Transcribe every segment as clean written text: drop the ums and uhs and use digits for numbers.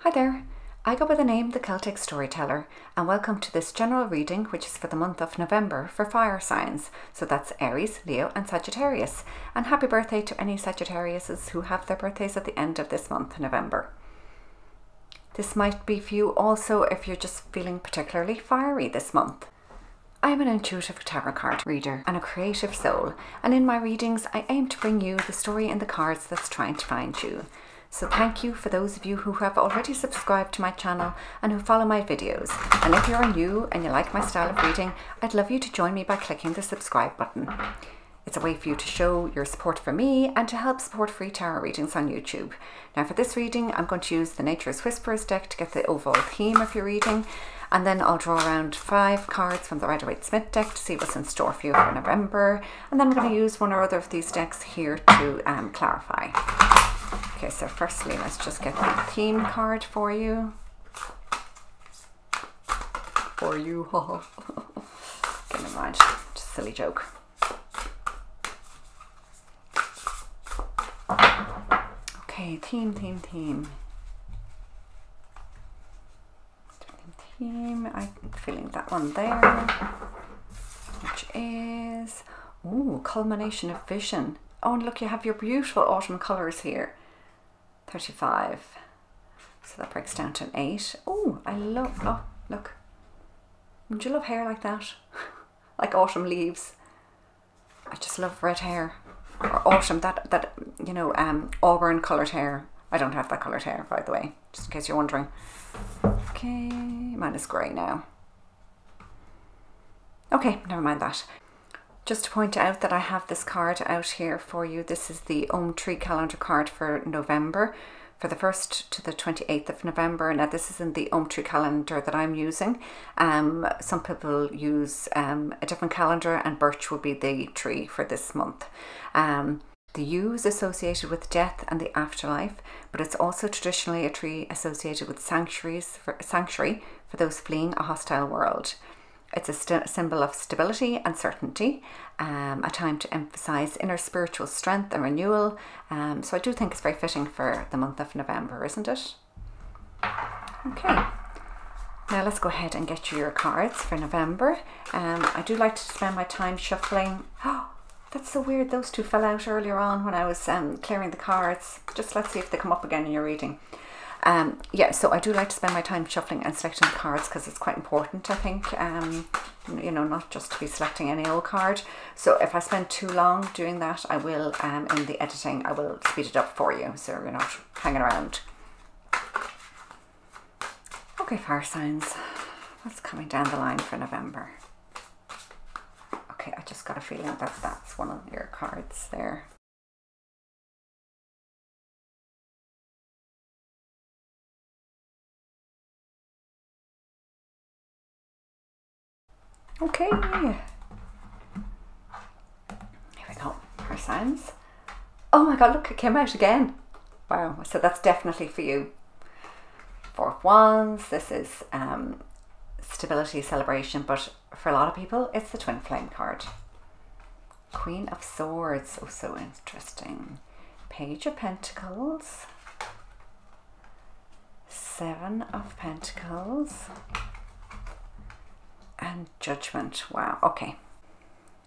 Hi there, I go by the name The Celtic Storyteller, and welcome to this general reading which is for the month of November for fire signs. So that's Aries, Leo and Sagittarius. And happy birthday to any Sagittariuses who have their birthdays at the end of this month, November. This might be for you also if you're just feeling particularly fiery this month. I am an intuitive tarot card reader and a creative soul, and in my readings I aim to bring you the story in the cards that's trying to find you. So thank you for those of you who have already subscribed to my channel and who follow my videos. And if you're new and you like my style of reading, I'd love you to join me by clicking the subscribe button. It's a way for you to show your support for me and to help support free tarot readings on YouTube. Now for this reading, I'm going to use the Nature's Whisperers deck to get the overall theme of your reading. And then I'll draw around 5 cards from the Rider-Waite deck to see what's in store for you for November. And then I'm going to use one or other of these decks here to clarify. Okay, so firstly, let's just get the theme card for you. Okay, never mind, just a silly joke. Okay, theme. I'm feeling that one there, which is, ooh, culmination of vision. Oh, and look, you have your beautiful autumn colours here. 35. So that breaks down to an 8. Oh, I love, oh, look. Would you love hair like that? Like autumn leaves. I just love red hair. Or autumn, that you know, auburn coloured hair. I don't have that coloured hair, by the way, just in case you're wondering. Okay, mine is grey now. Okay, never mind that. Just to point out that I have this card out here for you. This is the Ohm Tree calendar card for November, for the 1st to the 28th of November. Now this isn't the Ohm Tree calendar that I'm using. Some people use a different calendar, and birch will be the tree for this month. The yew is associated with death and the afterlife, but it's also traditionally a tree associated with sanctuary for those fleeing a hostile world. It's a symbol of stability and certainty, a time to emphasize inner spiritual strength and renewal. So I do think it's very fitting for the month of November, isn't it? Okay, now let's go ahead and get you your cards for November. I do like to spend my time shuffling. Oh, that's so weird, those two fell out earlier on when I was clearing the cards. Just let's see if they come up again in your reading. Yeah, so I do like to spend my time shuffling and selecting the cards because it's quite important, I think, you know, not just to be selecting any old card. So if I spend too long doing that, I will, in the editing, I will speed it up for you, so you're not hanging around. Okay, fire signs, what's coming down the line for November? Okay, I just got a feeling that that's one of your cards there. Okay, here we go, fire signs. Oh my god, look, it came out again. Wow, so that's definitely for you. 4 of Wands, this is stability, celebration, but for a lot of people, it's the Twin Flame card. Queen of Swords, oh so interesting. Page of Pentacles. 7 of Pentacles. And Judgment. Wow, okay.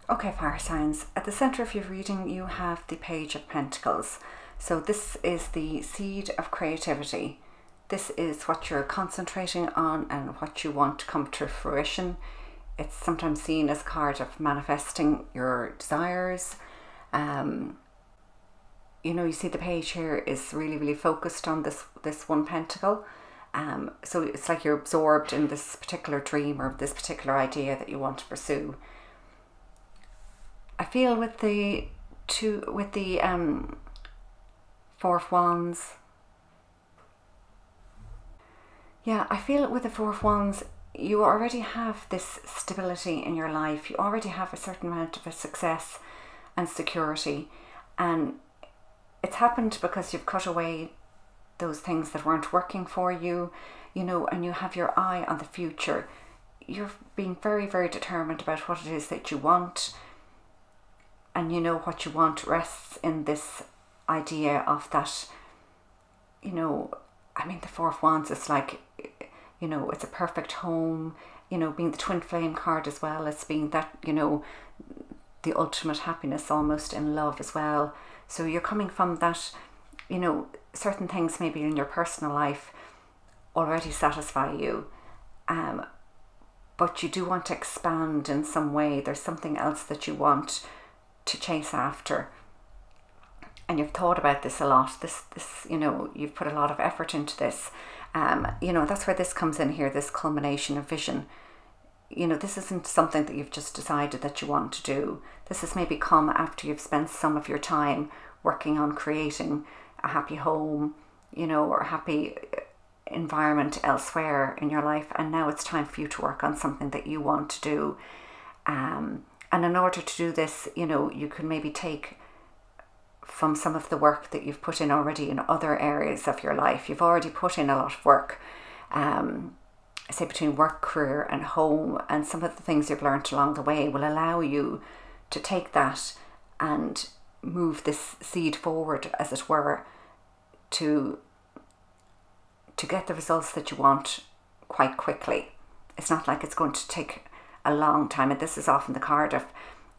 Okay, fire signs. At the center of your reading, you have the Page of Pentacles. So this is the seed of creativity. This is what you're concentrating on and what you want to come to fruition. It's sometimes seen as a card of manifesting your desires. You know, you see the page here is really focused on this one pentacle. So it's like you're absorbed in this particular dream or this particular idea that you want to pursue. I feel with the 4 of Wands. Yeah, I feel with the 4 of Wands, you already have this stability in your life. You already have a certain amount of success and security, and it's happened because you've cut away those things that weren't working for you, you know, and you have your eye on the future. You're being very determined about what it is that you want, and you know what you want rests in this idea of that, you know, I mean, the Four of Wands is like, you know, it's a perfect home, you know, being the twin flame card as well as being that, you know, the ultimate happiness almost in love as well. So you're coming from that, you know, certain things maybe in your personal life already satisfy you, but you do want to expand in some way. There's something else that you want to chase after, and you've thought about this a lot. This you know, you've put a lot of effort into this. You know, that's where this comes in here, this culmination of vision. You know, this isn't something that you've just decided that you want to do. This has maybe come after you've spent some of your time working on creating a happy home, you know, or a happy environment elsewhere in your life, and now it's time for you to work on something that you want to do. And in order to do this, you know, you can maybe take from some of the work that you've put in already in other areas of your life. You've already put in a lot of work, say between work, career and home, and some of the things you've learned along the way will allow you to take that and move this seed forward, as it were, to get the results that you want quite quickly. It's not like it's going to take a long time, and this is often the card of,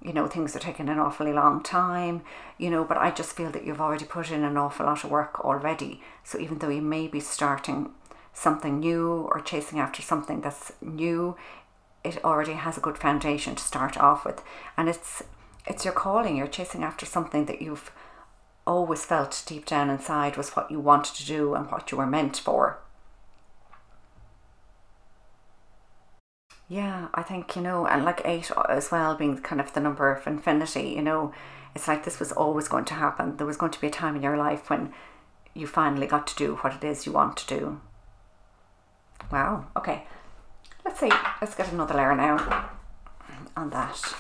you know, things are taking an awfully long time, you know, but I just feel that you've already put in an awful lot of work already. So even though you may be starting something new or chasing after something that's new, it already has a good foundation to start off with. And it's your calling. You're chasing after something that you've always felt deep down inside was what you wanted to do and what you were meant for. Yeah, I think, you know, and like 8 as well being kind of the number of infinity, you know, it's like this was always going to happen. There was going to be a time in your life when you finally got to do what it is you want to do. Wow, okay. Let's see, let's get another layer now on that.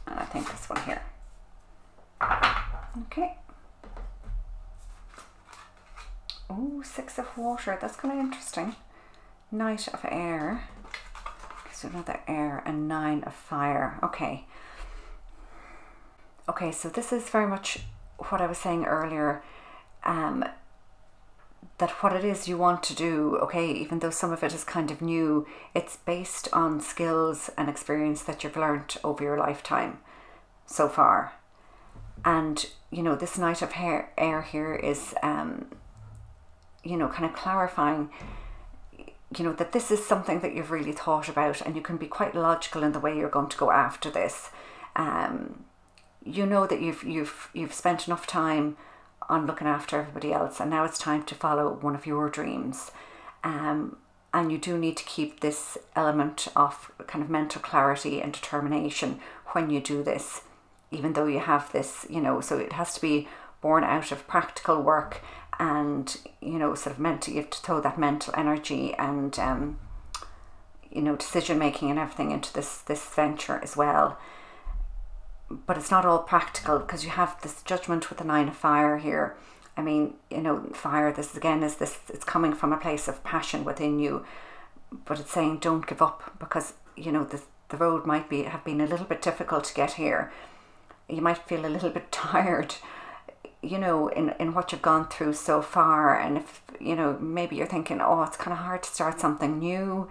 And I think this one here. Okay. Oh, 6 of water. That's kind of interesting. Knight of air. So another air and 9 of fire. Okay. Okay, so this is very much what I was saying earlier. That what it is you want to do, okay, even though some of it is kind of new, it's based on skills and experience that you've learnt over your lifetime so far. And, you know, this Knight of air here is, you know, kind of clarifying, you know, that this is something that you've really thought about, and you can be quite logical in the way you're going to go after this. You know that you've spent enough time on looking after everybody else, and now it's time to follow one of your dreams. And you do need to keep this element of kind of mental clarity and determination when you do this, even though you have this, you know, so it has to be born out of practical work and, you know, sort of mental, you have to throw that mental energy and, you know, decision making and everything into this venture as well. But it's not all practical, because you have this judgment with the 9 of fire here. I mean, you know, fire, this again is this, it's coming from a place of passion within you, but it's saying don't give up, because, you know, the road might have been a little bit difficult to get here. You might feel a little bit tired, you know, in what you've gone through so far. And if, you know, maybe you're thinking, oh, it's kind of hard to start something new.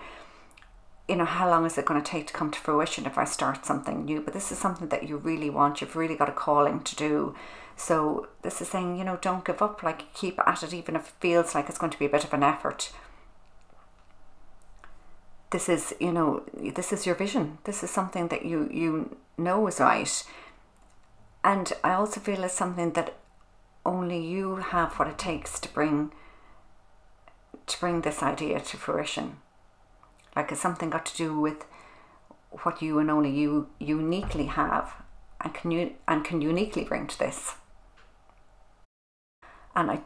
You know, how long is it going to take to come to fruition if I start something new? But this is something that you really want. You've really got a calling to do. So this is saying, you know, don't give up. Like, keep at it, even if it feels like it's going to be a bit of an effort. This is, you know, this is your vision. This is something that you know is right. And I also feel it's something that only you have what it takes to bring this idea to fruition. Like, it's something got to do with what you and only you uniquely have and can uniquely bring to this. And I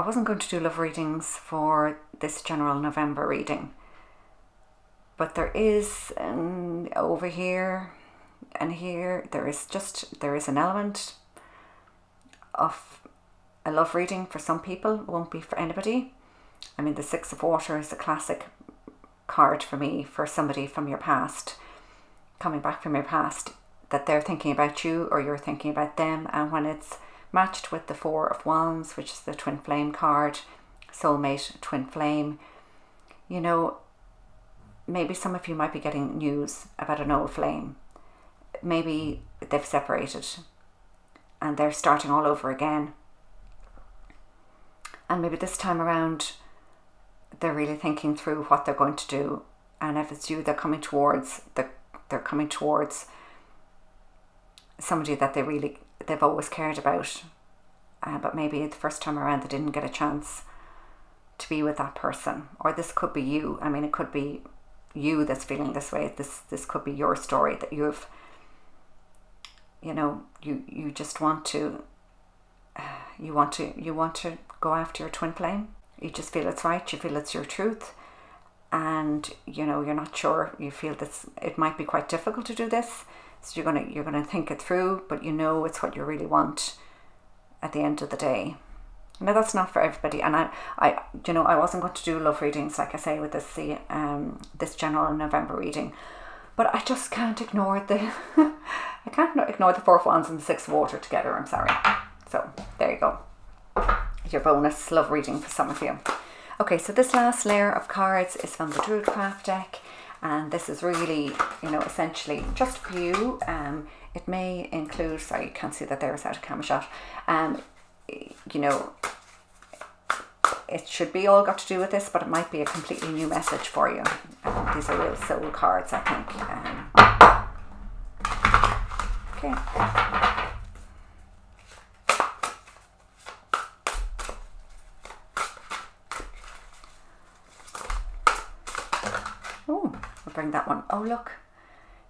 wasn't going to do love readings for this general November reading, but there is over here and here, there is an element of a love reading for some people. It won't be for anybody. I mean, the 6 of water is a classic card for me, for somebody from your past, coming back from your past, that they're thinking about you or you're thinking about them. And when it's matched with the Four of Wands, which is the twin flame card, soulmate, twin flame, you know, maybe some of you might be getting news about an old flame. Maybe they've separated and they're starting all over again. And maybe this time around, they're really thinking through what they're going to do. And if it's you, they're coming towards somebody that they've always cared about. But maybe the first time around, they didn't get a chance to be with that person. Or this could be you. I mean, it could be you that's feeling this way. This could be your story, that you've, you know, you just want to, you want to go after your twin flame. You just feel it's right. You feel it's your truth, and you know, you're not sure. You feel that it might be quite difficult to do this, so you're gonna think it through. But you know it's what you really want at the end of the day. Now that's not for everybody, and I you know, I wasn't going to do love readings, like I say, with this general November reading, but I just can't ignore the I can't ignore the Four of Wands and the Six of Water together. I'm sorry. So there you go. Your bonus love reading for some of you. Okay, so this last layer of cards is from the Druid craft deck, and this is really, you know, essentially just for you. It may include, sorry, you can't see that there, it's out of camera shot. You know, it should be all got to do with this, but it might be a completely new message for you. These are real soul cards, I think. Okay. Bring that one. Oh look,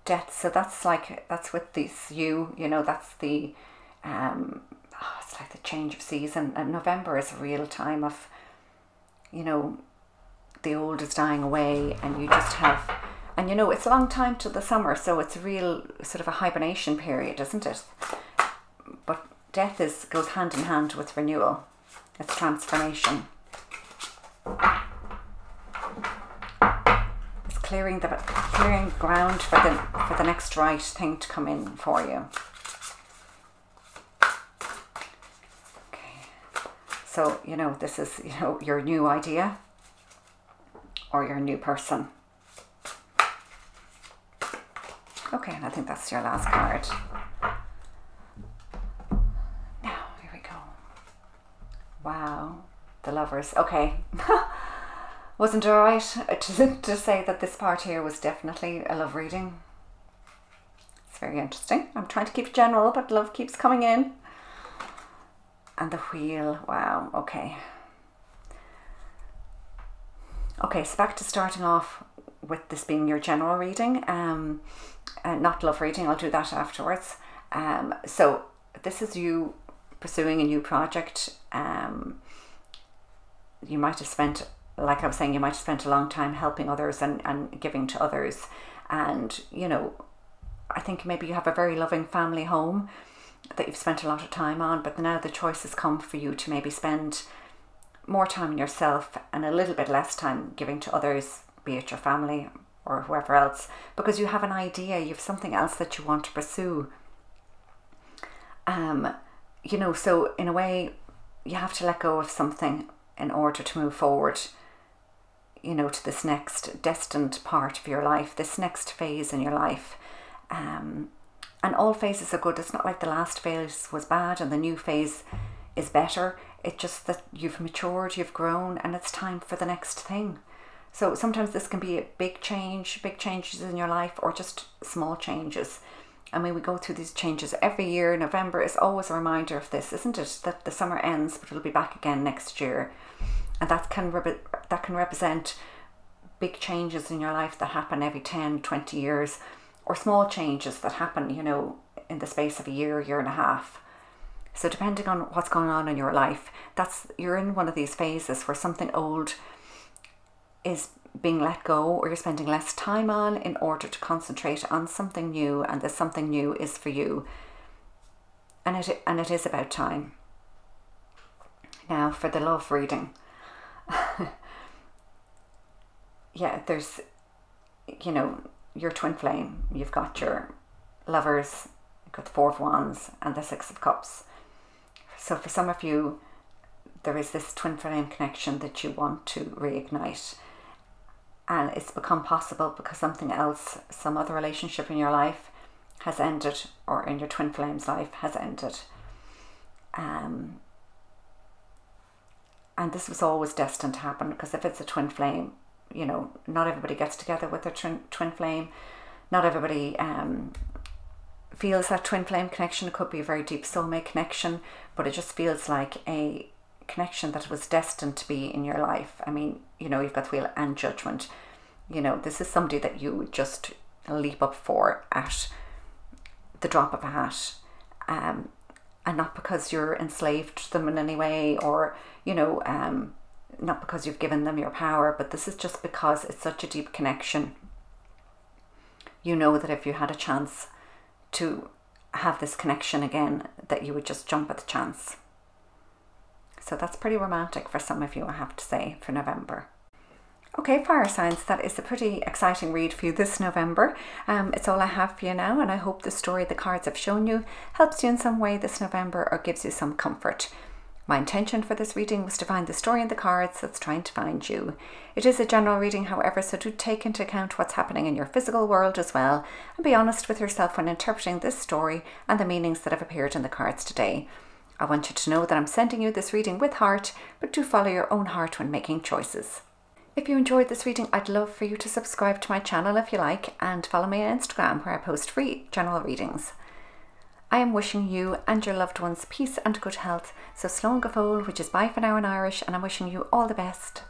death. So that's like, that's with this you know, that's the it's like the change of season, and November is a real time of, you know, the old is dying away, and you just have, and you know, it's a long time to the summer, so it's a real sort of a hibernation period, isn't it? But death goes hand in hand with renewal. It's transformation. Clearing ground for the next right thing to come in for you. Okay, so you know, this is, you know, your new idea or your new person. Okay, and I think that's your last card. Now here we go. Wow, the Lovers. Okay. Wasn't it alright to say that this part here was definitely a love reading? It's very interesting. I'm trying to keep it general, but love keeps coming in. And the Wheel, wow, okay. Okay, so back to starting off with this being your general reading, not love reading, I'll do that afterwards. So this is you pursuing a new project. You might have spent, like I was saying, you might have spent a long time helping others and giving to others. And, you know, I think maybe you have a very loving family home that you've spent a lot of time on, but now the choice has come for you to maybe spend more time on yourself and a little bit less time giving to others, be it your family or whoever else, because you have an idea, you have something else that you want to pursue. You know, so in a way, you have to let go of something in order to move forward, you know, to this next destined part of your life, this next phase in your life. And all phases are good. It's not like the last phase was bad and the new phase is better. It's just that you've matured, you've grown, and it's time for the next thing. So sometimes this can be a big change, big changes in your life, or just small changes. I mean, we go through these changes every year. November is always a reminder of this, isn't it? That the summer ends, but it'll be back again next year. And that can represent big changes in your life that happen every 10, 20 years, or small changes that happen, you know, in the space of a year, year and a half. So depending on what's going on in your life, you're in one of these phases where something old is being let go, or you're spending less time on in order to concentrate on something new, and this something new is for you. And it is about time. Now for the love reading. Yeah, you know, your twin flame. You've got your lovers, you've got the Four of Wands and the Six of Cups. So for some of you, there is this twin flame connection that you want to reignite. And it's become possible because something else, some other relationship in your life has ended, or in your twin flame's life has ended. And this was always destined to happen, because if it's a twin flame, you know, not everybody gets together with their twin flame. Not everybody feels that twin flame connection. It could be a very deep soulmate connection, but it just feels like a connection that was destined to be in your life. I mean, you know, you've got the Wheel and Judgment. You know, this is somebody that you would just leap up for at the drop of a hat. And not because you're enslaved to them in any way, or, you know, not because you've given them your power, but this is just because it's such a deep connection. You know that if you had a chance to have this connection again, that you would just jump at the chance. So that's pretty romantic for some of you, I have to say, for November. Okay, fire signs, that is a pretty exciting read for you this November. It's all I have for you now, and I hope the story the cards have shown you helps you in some way this November, or gives you some comfort. My intention for this reading was to find the story in the cards that's trying to find you. It is a general reading, however, so do take into account what's happening in your physical world as well, and be honest with yourself when interpreting this story and the meanings that have appeared in the cards today. I want you to know that I'm sending you this reading with heart, but do follow your own heart when making choices. If you enjoyed this reading, I'd love for you to subscribe to my channel if you like, and follow me on Instagram, where I post free general readings. I am wishing you and your loved ones peace and good health, so slán go fóill, which is bye for now in Irish, and I'm wishing you all the best.